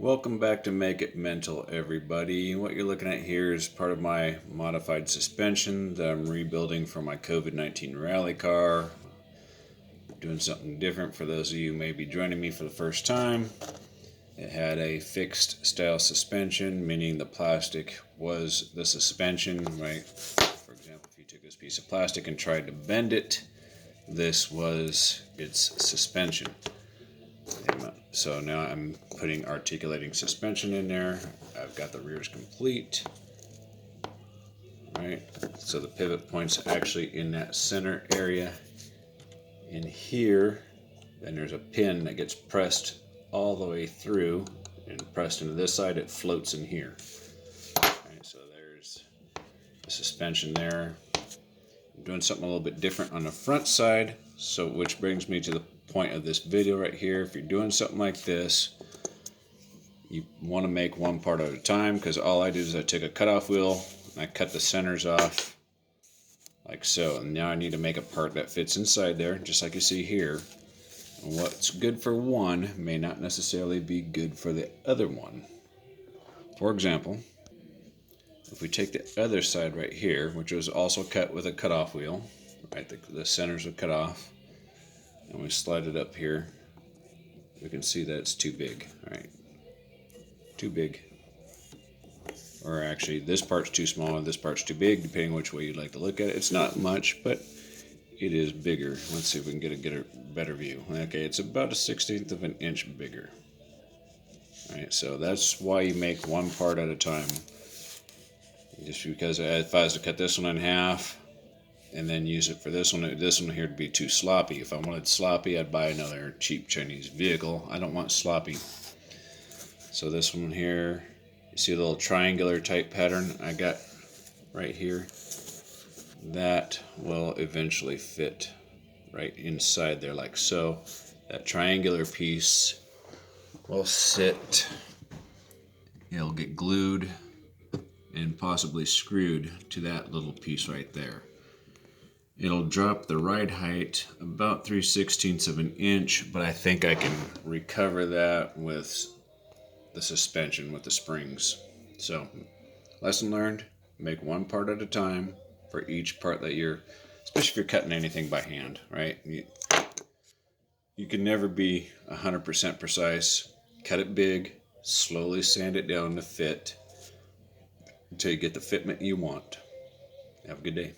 Welcome back to Make It Mental, everybody. What you're looking at here is part of my modified suspension that I'm rebuilding for my COVID-19 rally car. Doing something different for those of you who may be joining me for the first time. It had a fixed style suspension, meaning the plastic was the suspension, right? For example, if you took this piece of plastic and tried to bend it, this was its suspension. So now I'm putting articulating suspension in there. I've got the rears complete. Right, so the pivot point's actually in that center area. In here, then there's a pin that gets pressed all the way through and pressed into this side. It floats in here. Right, so there's the suspension there. I'm doing something a little bit different on the front side, so which brings me to the point of this video right here. If you're doing something like this, you want to make one part at a time, because all I do is I take a cutoff wheel and I cut the centers off like so, and now I need to make a part that fits inside there, just like you see here. And what's good for one may not necessarily be good for the other one. For example, if we take the other side right here, which was also cut with a cutoff wheel, right, the centers are cut off, and we slide it up here, we can see that it's too big, right? Too big. Or actually, this part's too small and this part's too big, depending which way you'd like to look at it. It's not much, but it is bigger. Let's see if we can get a better view. Okay, it's about 1/16 of an inch bigger. All right, so that's why you make one part at a time. Just because if I was to cut this one in half and then use it for this one here to be too sloppy. If I wanted sloppy, I'd buy another cheap Chinese vehicle. I don't want sloppy. So this one here, you see the little triangular type pattern I got right here? That will eventually fit right inside there like so. That triangular piece will sit, it'll get glued and possibly screwed to that little piece right there. It'll drop the ride height about 3/16 of an inch, but I think I can recover that with the suspension, with the springs. So, lesson learned, make one part at a time for each part that especially if you're cutting anything by hand, right? You can never be 100% precise. Cut it big, slowly sand it down to fit until you get the fitment you want. Have a good day.